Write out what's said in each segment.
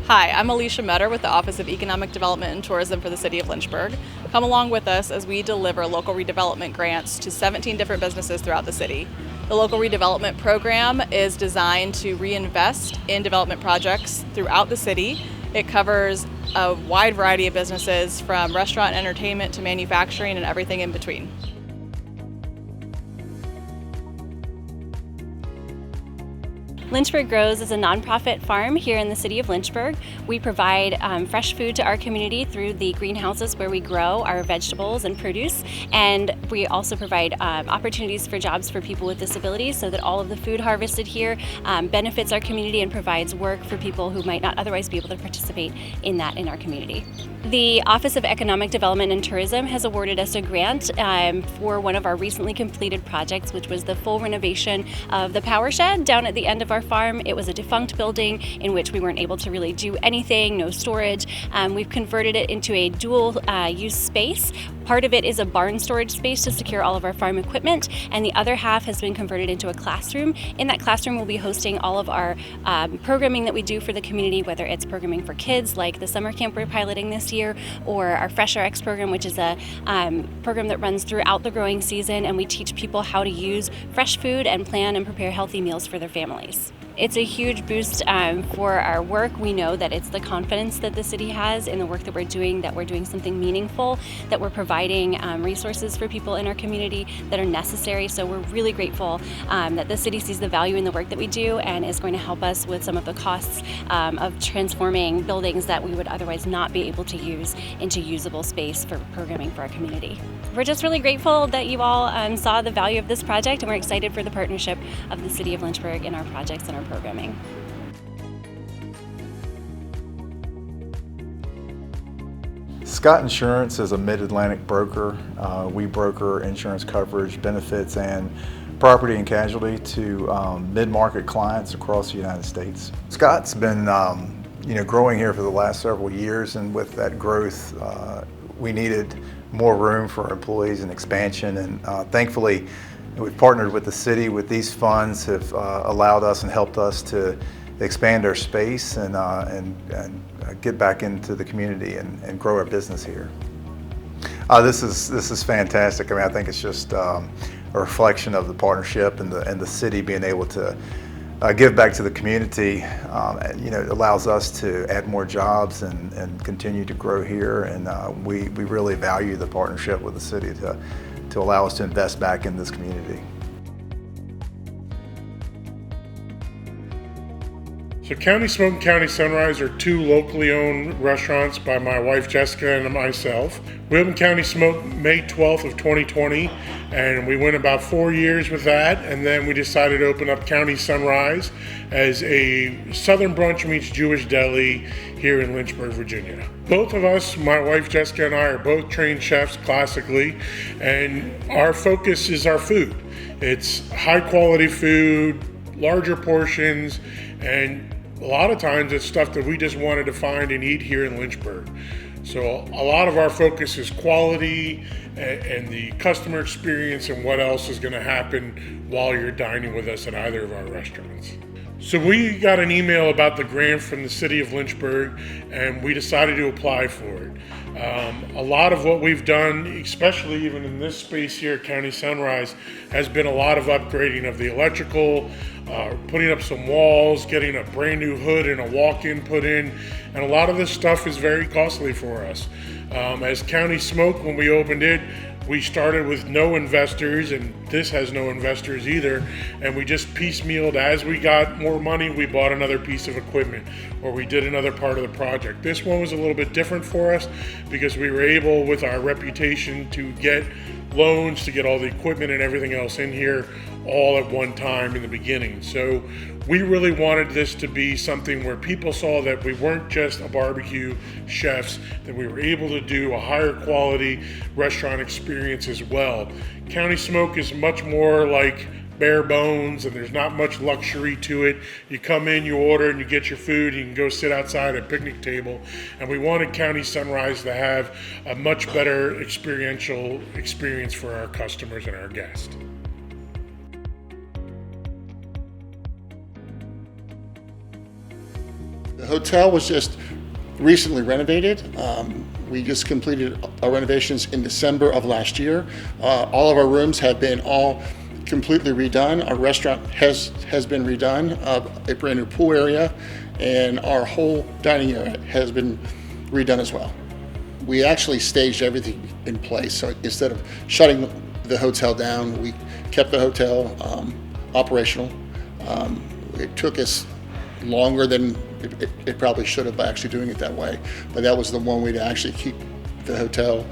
Hi, I'm Alicia Metter with the Office of Economic Development and Tourism for the City of Lynchburg. Come along with us as we deliver local redevelopment grants to 17 different businesses throughout the city. The local redevelopment program is designed to reinvest in development projects throughout the city. It covers a wide variety of businesses from restaurant, entertainment to manufacturing and everything in between. Lynchburg Grows is a nonprofit farm here in the city of Lynchburg. We provide fresh food to our community through the greenhouses where we grow our vegetables and produce, and we also provide opportunities for jobs for people with disabilities so that all of the food harvested here benefits our community and provides work for people who might not otherwise be able to participate in that in our community. The Office of Economic Development and Tourism has awarded us a grant for one of our recently completed projects, which was the full renovation of the power shed down at the end of our farm. It was a defunct building in which we weren't able to really do anything, no storage. We've converted it into a dual use space. Part of it is a barn storage space to secure all of our farm equipment, and the other half has been converted into a classroom. In that classroom, we'll be hosting all of our programming that we do for the community, whether it's programming for kids like the summer camp we're piloting this year, or our Fresh RX program, which is a program that runs throughout the growing season, and we teach people how to use fresh food and plan and prepare healthy meals for their families. It's a huge boost for our work. We know that it's the confidence that the city has in the work that we're doing something meaningful, that we're providing resources for people in our community that are necessary. So we're really grateful that the city sees the value in the work that we do and is going to help us with some of the costs of transforming buildings that we would otherwise not be able to use into usable space for programming for our community. We're just really grateful that you all saw the value of this project, and we're excited for the partnership of the City of Lynchburg in our projects and our programming. Scott Insurance is a mid-Atlantic broker. We broker insurance coverage, benefits, and property and casualty to mid-market clients across the United States. Scott's been growing here for the last several years, and with that growth, we needed more room for our employees and expansion, and thankfully we've partnered with the city with these funds have allowed us and helped us to expand our space and get back into the community and grow our business here. This is fantastic. I mean, I think it's just a reflection of the partnership and the city being able to give back to the community. It allows us to add more jobs and continue to grow here, and we really value the partnership with the city to allow us to invest back in this community. So County Smoke and County Sunrise are two locally owned restaurants by my wife Jessica and myself. We opened County Smoke May 12th of 2020, and we went about 4 years with that, and then we decided to open up County Sunrise as a Southern brunch meets Jewish deli here in Lynchburg, Virginia. Both of us, my wife Jessica and I, are both trained chefs classically, and our focus is our food. It's high quality food, larger portions, and a lot of times it's stuff that we just wanted to find and eat here in Lynchburg. So a lot of our focus is quality and the customer experience and what else is going to happen while you're dining with us at either of our restaurants. So we got an email about the grant from the city of Lynchburg, and we decided to apply for it. A lot of what we've done, especially even in this space here at County Sunrise, has been a lot of upgrading of the electrical, putting up some walls, getting a brand new hood and a walk-in put in, and a lot of this stuff is very costly for us. As County Smoke, when we opened it, we started with no investors, and this has no investors either, and we just piecemealed. As we got more money, we bought another piece of equipment, or we did another part of the project. This one was a little bit different for us because we were able, with our reputation, to get loans to get all the equipment and everything else in here all at one time in the beginning. So we really wanted this to be something where people saw that we weren't just a barbecue chefs, that we were able to do a higher quality restaurant experience as well. County Smoke is much more like bare bones, and there's not much luxury to it. You come in, you order, and you get your food. You can go sit outside at a picnic table. And we wanted County Sunrise to have a much better experiential experience for our customers and our guests. The hotel was just recently renovated. We just completed our renovations in December of last year. All of our rooms have been all completely redone. Our restaurant has been redone, a brand new pool area, and our whole dining area has been redone as well. We actually staged everything in place, so instead of shutting the hotel down, we kept the hotel operational. It took us longer than it probably should have actually doing it that way, but that was the one way to actually keep the hotel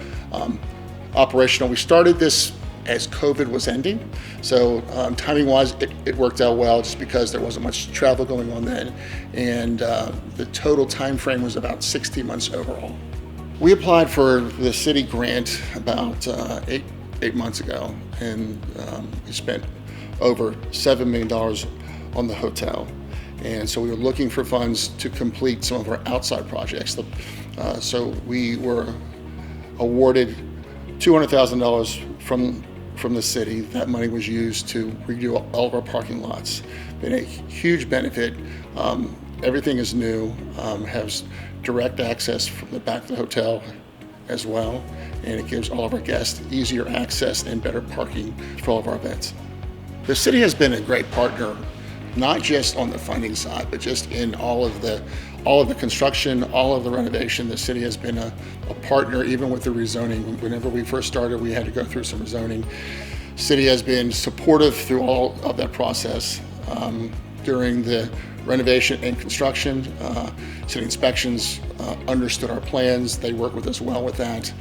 operational. We started this as COVID was ending, so timing wise it worked out well just because there wasn't much travel going on then, and the total time frame was about 60 months overall. We applied for the city grant about eight months ago, and we spent over $7 million on the hotel. And so we were looking for funds to complete some of our outside projects. So we were awarded $200,000 from the city. That money was used to redo all of our parking lots. Been a huge benefit. Everything is new, has direct access from the back of the hotel as well, and it gives all of our guests easier access and better parking for all of our events. The city has been a great partner, not just on the funding side, but just in all of the construction, all of the renovation. The city has been a partner, even with the rezoning. Whenever we first started, we had to go through some rezoning. City has been supportive through all of that process. During the renovation and construction, city inspections understood our plans. They worked with us well with that.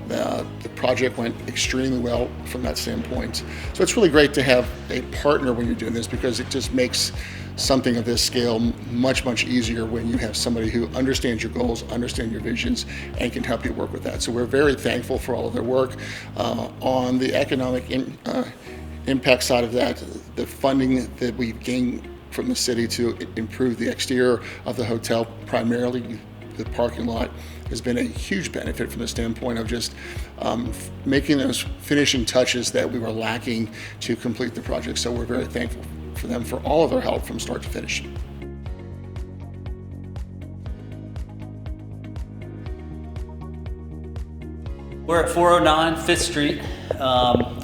The project went extremely well from that standpoint. So it's really great to have a partner when you're doing this, because it just makes something of this scale much, much easier when you have somebody who understands your goals, understands your visions, and can help you work with that. So we're very thankful for all of their work. On the economic impact side of that, the funding that we've gained from the city to improve the exterior of the hotel, primarily the parking lot, has been a huge benefit from the standpoint of just making those finishing touches that we were lacking to complete the project. So we're very thankful for them for all of their help from start to finish. We're at 409 5th Street.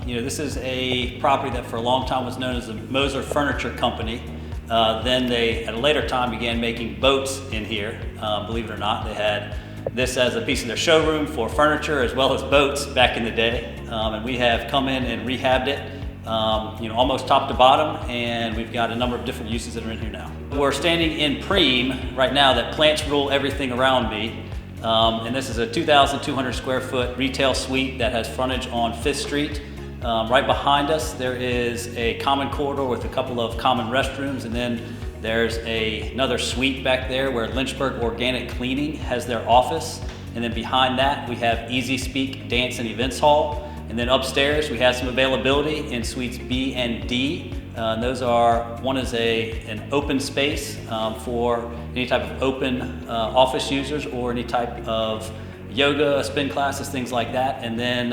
This is a property that for a long time was known as the Moser Furniture Company. Then they, at a later time, began making boats in here. Believe it or not, they had this as a piece of their showroom for furniture as well as boats back in the day. And we have come in and rehabbed it, almost top to bottom, and we've got a number of different uses that are in here now. We're standing in Preem right now that plants rule everything around me. And this is a 2,200 square foot retail suite that has frontage on 5th Street. Right behind us, there is a common corridor with a couple of common restrooms, and then there's another suite back there where Lynchburg Organic Cleaning has their office. And then behind that, we have Easy Speak Dance and Events Hall. And then upstairs, we have some availability in suites B and D. Those are, one is an open space for any type of open office users or any type of yoga, spin classes, things like that. And then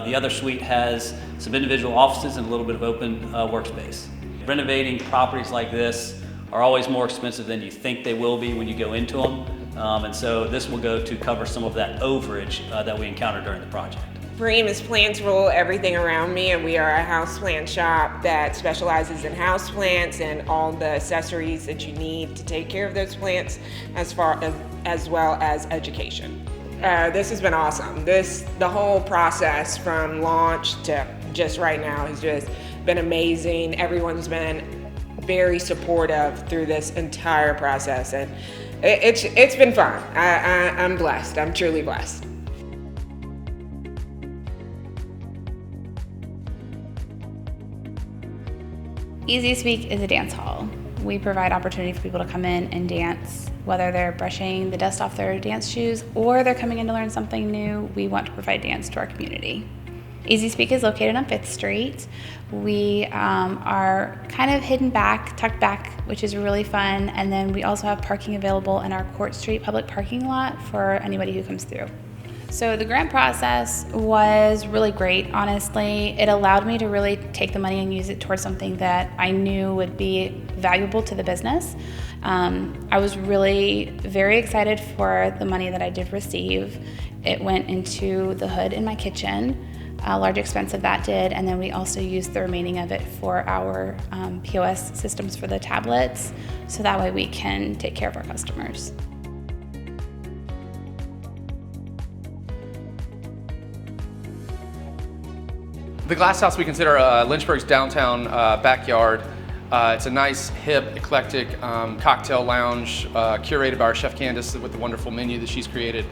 the other suite has some individual offices and a little bit of open workspace. Renovating properties like this are always more expensive than you think they will be when you go into them. And so this will go to cover some of that overage that we encountered during the project. Preem is plants rule everything around me, and we are a houseplant shop that specializes in houseplants and all the accessories that you need to take care of those plants, as well as education. This has been awesome. The whole process from launch to just right now has just been amazing. Everyone's been very supportive through this entire process, and it's been fun. I'm blessed. I'm truly blessed. Easy Speak is a dance hall. We provide opportunity for people to come in and dance, whether they're brushing the dust off their dance shoes or they're coming in to learn something new. We want to provide dance to our community. Easy Speak is located on 5th Street. We are kind of hidden back, tucked back, which is really fun. And then we also have parking available in our Court Street public parking lot for anybody who comes through. So the grant process was really great, honestly. It allowed me to really take the money and use it towards something that I knew would be valuable to the business. I was really very excited for the money that I did receive. It went into the hood in my kitchen. A large expense of that did, and then we also used the remaining of it for our POS systems for the tablets, so that way we can take care of our customers. The Glass House we consider Lynchburg's downtown backyard. It's a nice, hip, eclectic cocktail lounge curated by our chef Candace with the wonderful menu that she's created.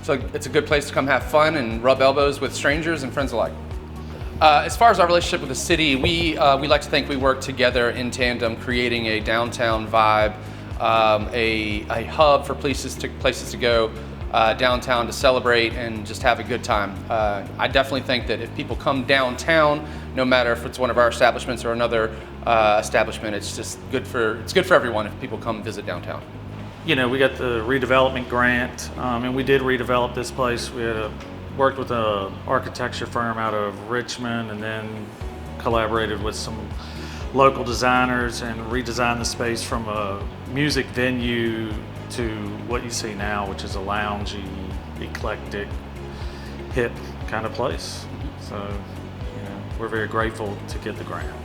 So it's a good place to come have fun and rub elbows with strangers and friends alike. As far as our relationship with the city, we like to think we work together in tandem, creating a downtown vibe, a hub for places to go downtown to celebrate and just have a good time. I definitely think that if people come downtown, no matter if it's one of our establishments or another establishment, it's just good for everyone if people come visit downtown. You know, we got the redevelopment grant, and we did redevelop this place. We had worked with an architecture firm out of Richmond, and then collaborated with some local designers and redesigned the space from a music venue to what you see now, which is a loungy, eclectic, hip kind of place. So, you know, we're very grateful to get the grant.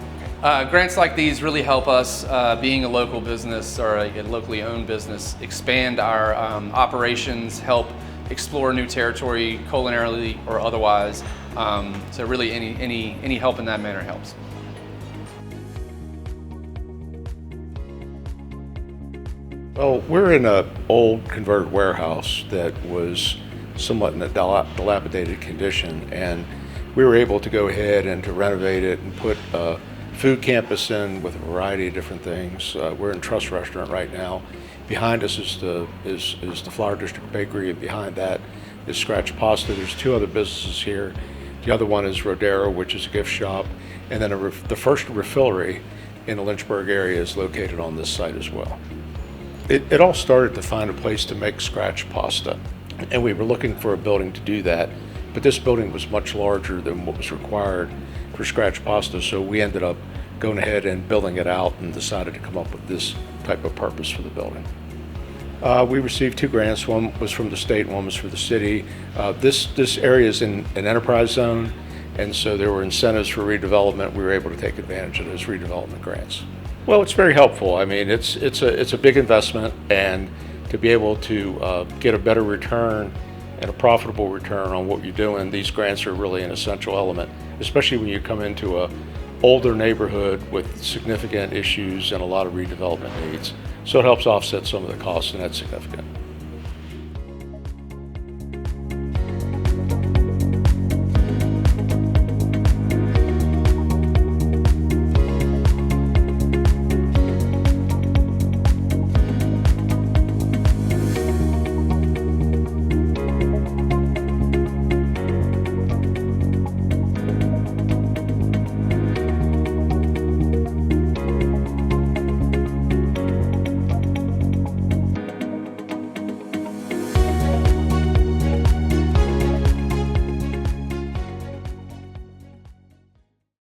Grants like these really help us, being a local business or a locally owned business, expand our operations, help explore new territory, culinarily or otherwise. So really any help in that manner helps. Well, we're in an old converted warehouse that was somewhat in a dilapidated condition, and we were able to go ahead and to renovate it and put a food campus in with a variety of different things. We're in Trust Restaurant right now. Behind us is the Flower District Bakery, and behind that is Scratch Pasta. There's two other businesses here. The other one is Rodero, which is a gift shop, and then the first refillery in the Lynchburg area is located on this site as well. It all started to find a place to make Scratch Pasta, and we were looking for a building to do that, but this building was much larger than what was required for Scratch Pasta, so we ended up going ahead and building it out and decided to come up with this type of purpose for the building. We received two grants. One was from the state, one was for the city. This area is in an enterprise zone, and so there were incentives for redevelopment. We were able to take advantage of those redevelopment grants. Well, it's very helpful. I mean, it's a big investment, and to be able to get a better return and a profitable return on what you're doing, these grants are really an essential element, especially when you come into a older neighborhood with significant issues and a lot of redevelopment needs. So it helps offset some of the costs, and that's significant.